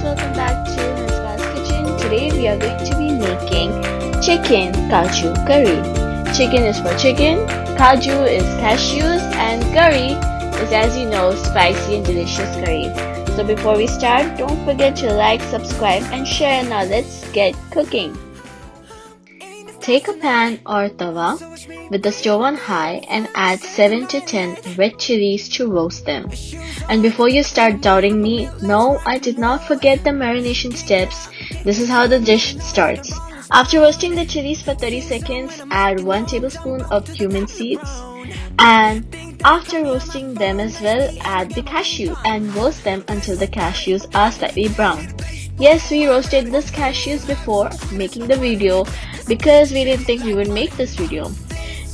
welcome back to Nisba's Kitchen. Today we are going to be making chicken Kaju curry. Chicken is for chicken, Kaju is cashews, and curry is, as you know, spicy and delicious curry. So before we start, don't forget to like, subscribe and share. Now let's get cooking. Take a pan or tawa with the stove on high and add 7 to 10 red chilies to roast them. And before you start doubting me, no, I did not forget the marination steps. This is how the dish starts. After roasting the chilies for 30 seconds, add 1 tablespoon of cumin seeds. And after roasting them as well, add the cashew and roast them until the cashews are slightly brown. Yes, we roasted this cashews before making the video because we didn't think we would make this video.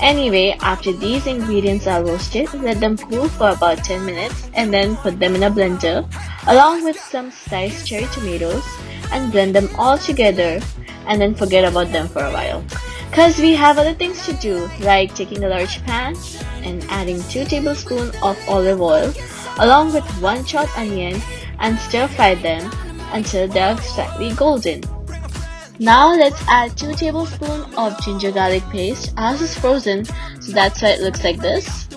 Anyway, after these ingredients are roasted, let them cool for about 10 minutes and then put them in a blender along with some sliced cherry tomatoes and blend them all together and then forget about them for a while. Cause we have other things to do, like taking a large pan and adding 2 tablespoons of olive oil along with 1 chopped onion and stir fry them until they are slightly golden. Now let's add 2 tablespoons of ginger garlic paste. Ours is frozen, so that's why it looks like this.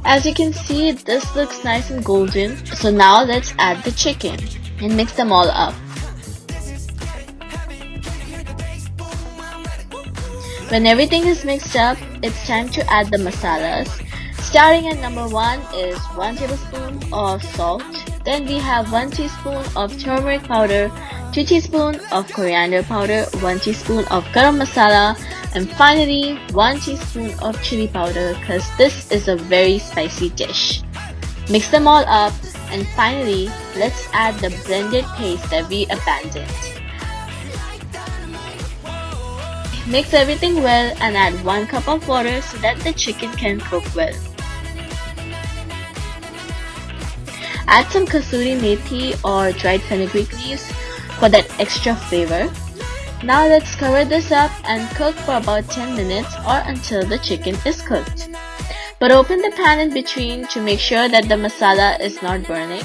As you can see, this looks nice and golden. So now let's add the chicken and mix them all up. When everything is mixed up, it's time to add the masalas. Starting at number 1 is 1 tablespoon of salt. Then we have 1 teaspoon of turmeric powder, 2 teaspoons of coriander powder, 1 teaspoon of garam masala, and finally 1 teaspoon of chili powder because this is a very spicy dish. Mix them all up and finally let's add the blended paste that we abandoned. Mix everything well and add 1 cup of water so that the chicken can cook well. Add some Kasuri Methi or dried fenugreek leaves for that extra flavor. Now let's cover this up and cook for about 10 minutes or until the chicken is cooked. But open the pan in between to make sure that the masala is not burning.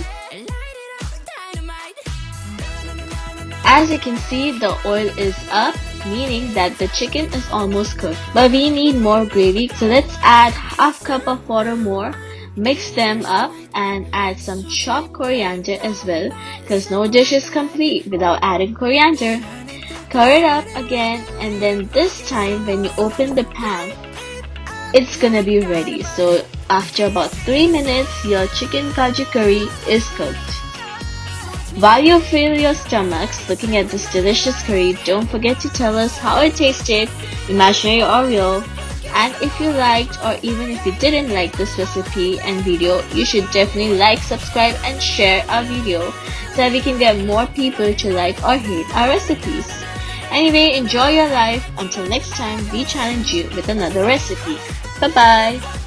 As you can see, the oil is up, meaning that the chicken is almost cooked. But we need more gravy, so let's add half cup of water more. Mix them up and add some chopped coriander as well because no dish is complete without adding coriander. Cover it up again and then this time when you open the pan, it's gonna be ready. So after about 3 minutes, your chicken Kaju curry is cooked. While you fill your stomachs looking at this delicious curry, don't forget to tell us how it tasted, imaginary or real. And if you liked or even if you didn't like this recipe and video, you should definitely like, subscribe and share our video so that we can get more people to like or hate our recipes. Anyway, enjoy your life. Until next time, we challenge you with another recipe. Bye bye.